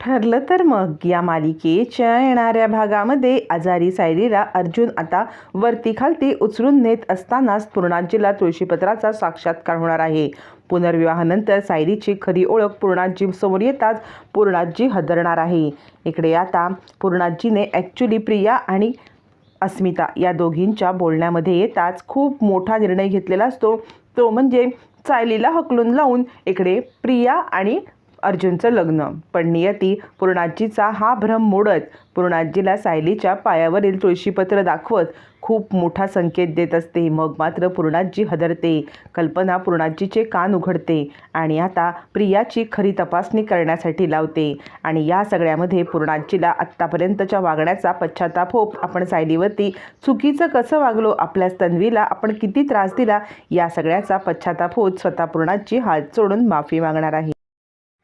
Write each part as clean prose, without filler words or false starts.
ठरलं तर मग या मालिकेच्या येणाऱ्या भागामध्ये आजारी सायलीला अर्जुन आता वरती खालती उचलून नेत असतानाच पूर्णाजीला तुळशीपत्राचा साक्षात्कार होणार आहे. पुनर्विवाहानंतर सायलीची खरी ओळख पूर्णाजी समोर येताच पूर्णाजी हादरणार आहे. इकडे आता पूर्णाजीने ॲक्च्युली प्रिया आणि अस्मिता या दोघींच्या बोलण्यामध्ये येताच खूप मोठा निर्णय घेतलेला असतो. तो म्हणजे सायलीला हकलून लावून इकडे प्रिया आणि अर्जुनचं लग्न. पण नियती पूर्णाजीचा हा भ्रम मोडत पूर्णाजीला सायलीच्या पायावरील तुळशीपत्र दाखवत खूप मोठा संकेत देत असते. मग मात्र पूर्णाजी हादरते. कल्पना पूर्णाजीचे कान उघडते आणि आता प्रियाची खरी तपासणी करण्यासाठी लावते. आणि या सगळ्यामध्ये पूर्णाजीला आत्तापर्यंतच्या वागण्याचा पश्चाताप होत आपण सायलीवरती चुकीचं कसं वागलो, आपल्या तन्वीला आपण किती त्रास दिला, या सगळ्याचा पश्चाताप होत स्वतः पूर्णाजी हात जोडून माफी मागणार आहे.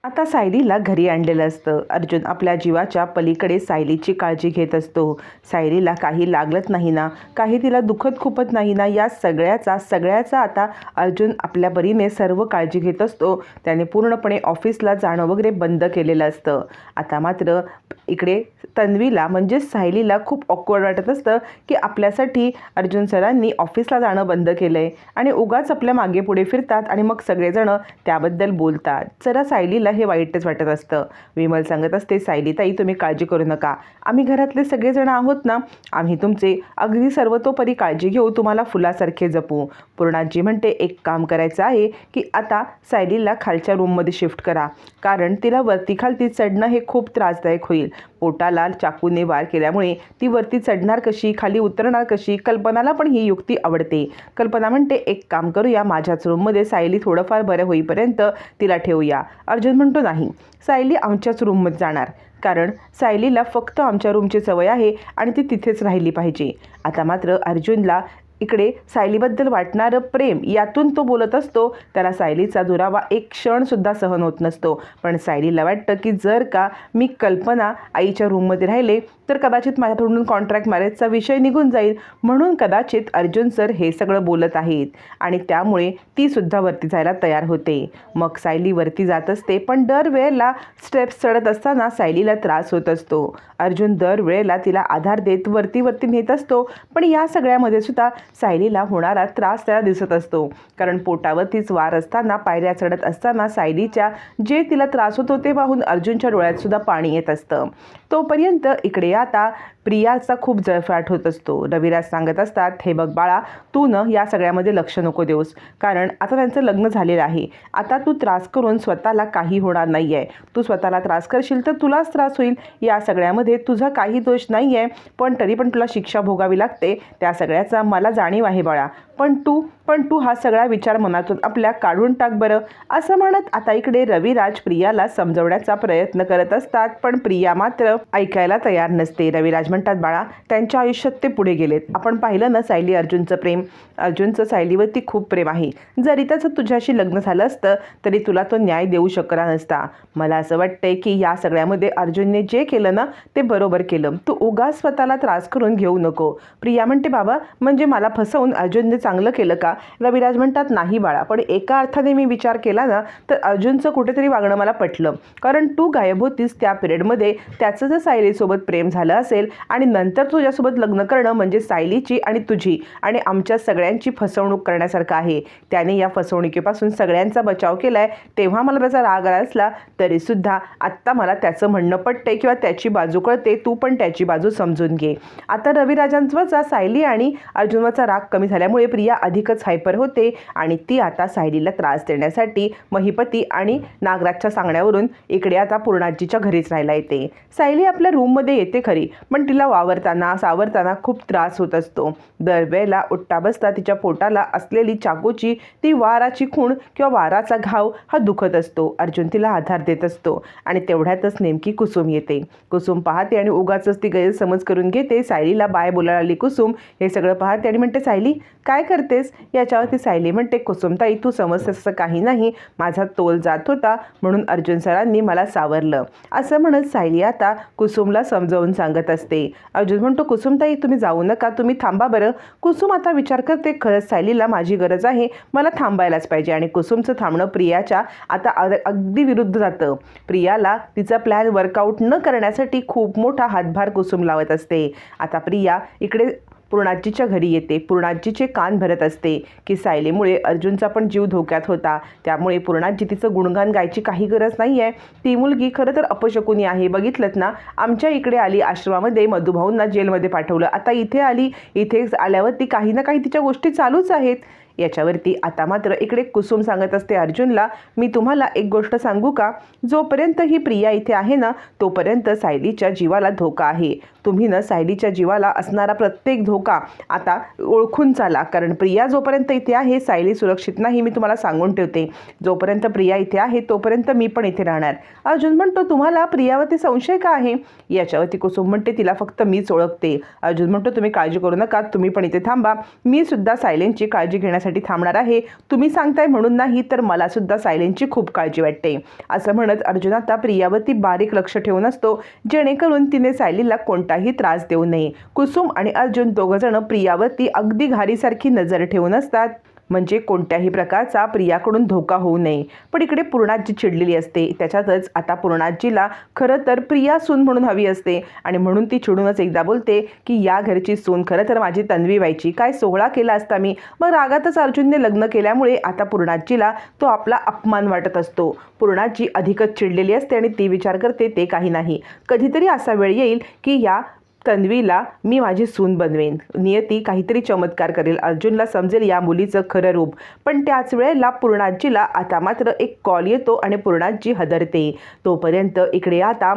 आता सायलीला घरी आणलेलं असतं. अर्जुन आपल्या जीवाच्या पलीकडे सायलीची काळजी घेत असतो. सायलीला काही लागत नाही ना, काही तिला दुखत खुपत नाही ना, या सगळ्याचा आता अर्जुन आपल्या परीने सर्व काळजी घेत असतो. त्याने पूर्णपणे ऑफिसला जाणं वगैरे बंद केलेलं असतं. आता मात्र इकडे तन्वीला म्हणजेच सायलीला खूप ऑकवर्ड वाटत असतं की आपल्यासाठी अर्जुन सरांनी ऑफिसला जाणं बंद केलं आहे आणि उगाच आपल्या मागे पुढे फिरतात आणि मग सगळेजणं त्याबद्दल बोलतात. जरा सायलीला हे वाईटच वाटत असतं. विमल सांगत असते, सायलीताई तुम्ही काळजी करू नका, आम्ही घरातले सगळेजण आहोत ना, आम्ही तुमचे अगदी सर्वतोपरी काळजी घेऊ, तुम्हाला फुलासारखे जपू. पूर्णाजी म्हणते एक काम करायचं आहे की आता सायलीला खालच्या रूममध्ये शिफ्ट करा, कारण तिला वरती खालती चढणं हे खूप त्रासदायक होईल. पोटाला चाकूने वार केल्यामुळे ती वरती चढणार कशी, खाली उतरणार कशी. कल्पनाला पण ही युक्ती आवडते. कल्पना म्हणते एक काम करूया, माझ्याच रूममध्ये सायली थोडंफार बरं होईपर्यंत तिला ठेवूया. अर्जुन म्हणतो नाही, सायली आमच्याच रूममध्ये जाणार, कारण सायलीला फक्त आमच्या रूमची सवय आहे आणि ती तिथेच राहिली पाहिजे. आता मात्र अर्जुनला इकडे सायलीबद्दल वाटणारं प्रेम यातून तो बोलत असतो. त्याला सायलीचा दुरावा एक क्षणसुद्धा सहन होत नसतो. पण सायलीला वाटतं की जर का मी कल्पना आईच्या रूममध्ये राहिले तर कदाचित माझ्याकडून कॉन्ट्रॅक्ट मॅरेजचा विषय निघून जाईल, म्हणून कदाचित अर्जुन सर हे सगळं बोलत आहेत आणि त्यामुळे तीसुद्धा वरती जायला तयार होते. मग सायली वरती जात असते, पण दरवेळेला स्टेप्स चढत असताना सायलीला त्रास होत असतो. अर्जुन दरवेळेला तिला आधार देत वरती नेत असतो, पण या सगळ्यामध्ये सुद्धा सायलीला होणारा त्रास त्याला दिसत असतो. कारण पोटावरतीच वार असताना, पायऱ्या चढत असताना सायलीच्या जे तिला त्रास होतो ते पाहून अर्जुनच्या डोळ्यात सुद्धा पाणी येत असतं. तोपर्यंत इकडे आता प्रियाचा खूप जळफळाट होत असतो. रविराज सांगत असतात, हे बघ बाळा, तू न या सगळ्यामध्ये लक्ष नको देऊस, कारण आता त्यांचं लग्न झालेलं आहे. आता तू त्रास करून स्वतःला काही होणार नाही आहे. तू स्वतःला त्रास करशील तर तुलाच त्रास होईल. या सगळ्यामध्ये तुझा काही दोष नाही आहे, पण तरी पण तुला शिक्षा भोगावी लागते. त्या सगळ्याचा मला जाणीव आहे बाळा, पण तू हा सगळा विचार मनातून आपल्या काढून टाक बरं. असं म्हणत आता इकडे रविराज प्रियाला समजवण्याचा प्रयत्न करत असतात, पण प्रिया मात्र ऐकायला तयार नसते. रविराज म्हणतात, बाळा, त्यांच्या आयुष्यात ते पुढे गेलेत. आपण पाहिलं ना सायली अर्जुनचं प्रेम, अर्जुनचं सायलीवरती खूप प्रेम आहे. जरी त्याचं तुझ्याशी लग्न झालं असतं तरी तुला तो न्याय देऊ शकला नसता. मला असं वाटतंय की या सगळ्यामध्ये अर्जुनने जे केलं ना ते बरोबर केलं. तू उगाच स्वतःला त्रास करून घेऊ नको. प्रिया म्हणते, बाबा म्हणजे मला फसवून अर्जुनने चांगलं केलं का? रविराज म्हणतात, नाही बाळा, पण एका अर्थाने मी विचार केला ना तर अर्जुनचं कुठेतरी वागणं मला पटलं. कारण तू गायब होतीस त्या पिरियडमध्ये, त्याचं जर सायलीसोबत प्रेम झालं असेल आणि नंतर तुझ्यासोबत लग्न करणं म्हणजे सायलीची आणि तुझी आणि आमच्या सगळ्यांची फसवणूक करण्यासारखं आहे. त्याने या फसवणुकीपासून सगळ्यांचा बचाव केला आहे. तेव्हा मला त्याचा राग आला असला तरीसुद्धा आत्ता मला त्याचं म्हणणं पटतंय किंवा त्याची बाजू कळते. तू पण त्याची बाजू समजून घे. आता रविराजांचा सायली आणि अर्जुनचा राग कमी झाल्यामुळे प्रिया अधिकच हायपर होते आणि ती आता सायलीला त्रास देण्यासाठी महिपती आणि नागराजच्या सांगण्यावरून इकडे आता पूर्णाजीच्या घरीच राहायला येते. सायली आपल्या रूममध्ये येते खरी, पण तिला सावरताना खूप त्रास होत असतो. दरवेळेला उठता बसता तिच्या पोटाला असलेली चाकूची ती वाराची खूण किंवा वाराचा घाव हा दुखत असतो. अर्जुन तिला आधार देत असतो आणि तेवढ्यातच नेमकी कुसुम येते. कुसुम पाहते आणि उगाचच ती गैरसमज करून घेते. सायलीला बाय बोलायला आली कुसुम हे सगळं पाहते आणि म्हणते, सायली काय करतेस? याच्यावरती सायली म्हणते, कुसुमताई तू समजतेस असं काही नाही, माझा तोल जात होता म्हणून अर्जुन सरांनी मला सावरलं. असं म्हणत सायली आता कुसुमला समजावून सांगत असते. अर्जुन म्हणतो, कुसुमताई तुम्ही जाऊ नका, तुम्ही थांबा बरं. कुसुम आता विचार करते, खरंच सायलीला माझी गरज आहे, मला थांबायलाच पाहिजे. आणि कुसुमचं थांबणं प्रियाच्या आता अगदी विरुद्ध जातं. प्रियाला तिचा प्लॅन वर्कआउट न करण्यासाठी खूप मोठा हातभार कुसुम लावत असते. आता प्रिया इकडे पूर्णाजीच्या घरी येते. पूर्णाजीचे कान भरत असते की सायलीमुळे अर्जुनचा पण जीव धोक्यात होता, त्यामुळे पूर्णाजी तिचं गुणगान गायची काही गरज नाही आहे. ती मुलगी खरं तर अपशकुनी आहे. बघितलंत ना, आमच्या इकडे आली, आश्रमामध्ये मधुभाऊंना जेलमध्ये पाठवलं, आता इथे आली, इथे आल्यावरती काही ना काही तिच्या गोष्टी चालूच आहेत. याच्यावरती आता मात्र इकडे कुसुम सांगत असते अर्जुनला, मी तुम्हाला एक गोष्ट सांगू का, जोपर्यंत ही प्रिया इथे आहे ना तोपर्यंत सायलीच्या जीवाला धोका आहे. तुम्ही ना सायलीच्या जीवाला असणारा प्रत्येक धोका आता ओळखून चाला, कारण प्रिया जोपर्यंत इथे आहे सायली सुरक्षित नाही, मी तुम्हाला सांगून ठेवते. जोपर्यंत प्रिया इथे आहे तोपर्यंत मी पण इथे राहणार. अर्जुन म्हणतो, तुम्हाला प्रियावरती संशय का आहे? याच्यावरती कुसुम म्हणते, तिला फक्त मीच ओळखते. अर्जुन म्हणतो, तुम्ही काळजी करू नका, तुम्ही पण इथे थांबा, मी सुद्धा सायलींची काळजी घेण्यासाठी थांबणार आहे. तुम्ही सांगताय म्हणून नाही, तर मला सुद्धा सायलींची खूप काळजी वाटते. असं म्हणत अर्जुन आता प्रियावरती बारीक लक्ष ठेवून असतो, जेणेकरून तिने सायलीला कोणताही त्रास देऊ नये. कुसुम आणि अर्जुन दोघंजण प्रियावरती अगदी घारीसारखी नजर ठेवून असतात, म्हणजे कोणत्याही प्रकारचा प्रियाकडून धोका होऊ नये. पण इकडे पूर्णाजी चिडलेली असते. त्याच्यातच आता पूर्णाजीला खरं तर प्रिया सून म्हणून हवी असते, आणि म्हणून ती चिडूनच एकदा बोलते की या घरची सून खरं तर माझी तन्वी व्हायची, काय सोहळा केला असता मी. मग रागातच अर्जुनने लग्न केल्यामुळे आता पूर्णाजीला तो आपला अपमान वाटत असतो. पूर्णाजी अधिकच चिडलेली असते आणि ती विचार करते, ते काही नाही, कधीतरी असा वेळ येईल की या तन्वीला मी माझी सून बनवेन, नियती काहीतरी चमत्कार करेल, अर्जुनला समजेल या मुलीचं खरं रूप. पण त्याच वेळेला पूर्णाजीला आता मात्र एक कॉल येतो आणि पूर्णाजी हादरते. तोपर्यंत इकडे आता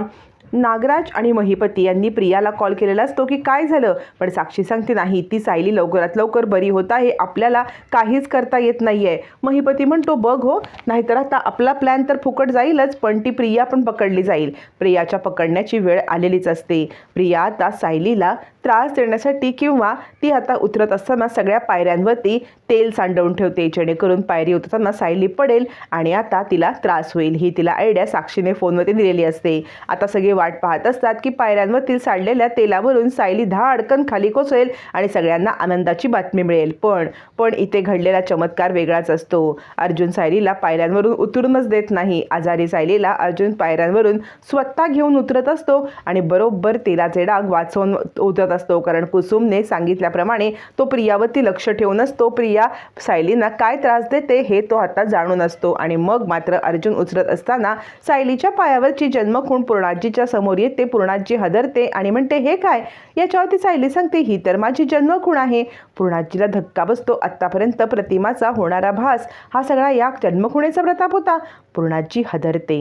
नागराज आणि महिपती यांनी प्रियाला कॉल केलेला असतो की काय झालं, पण साक्षी सांगते नाही, ती सायली लवकरात लवकर बरी होत आहे, आपल्याला काहीच करता येत नाही आहे. महिपती म्हणतो, बघ हो, नाहीतर आता आपला प्लॅन तर फुकट जाईलच, पण ती प्रिया पण पकडली जाईल. प्रियाच्या पकडण्याची वेळ आलेलीच असते. प्रिया आता सायलीला त्रास देण्यासाठी किंवा ती आता उतरत असताना सगळ्या पायऱ्यांवरती तेल सांडवून ठेवते, जेणेकरून पायरी उतरताना सायली पडेल आणि आता तिला त्रास होईल. ही तिला आयडिया साक्षीने फोनवरती दिलेली असते. आता सगळे वाट पाहत असतात की पायऱ्यांवरती सांडलेल्या तेलावरून सायली धाडकन खाली कोसळेल आणि सगळ्यांना आनंदाची बातमी मिळेल. पण इथे घडलेला चमत्कार वेगळाच असतो. अर्जुन सायलीला पायऱ्यांवरून उतरूनच देत नाही. आजारी सायलीला अर्जुन पायऱ्यांवरून स्वतः घेऊन उतरत असतो आणि बरोबर तेलाचे डाग वाचवून उतरत असतो, कारण कुसुमने सांगितल्याप्रमाणे तो प्रियावरती लक्ष ठेवून असतो. प्रिया सायलींना काय त्रास देते हे तो आता जाणून असतो. आणि मग मात्र अर्जुन उचलत असताना सायलीच्या पायावरची जन्मखूण पूर्णाजीच्या समोर येते. पूर्णाजी हादरते आणि म्हणते, हे काय? याच्यावरती सायली सांगते, ही तर माझी जन्मखूण आहे. पूर्णाजीला धक्का बसतो. आत्तापर्यंत प्रतिमाचा होणारा भास हा सगळा या जन्मखुणेचा प्रताप होता. पूर्णाजी हादरते.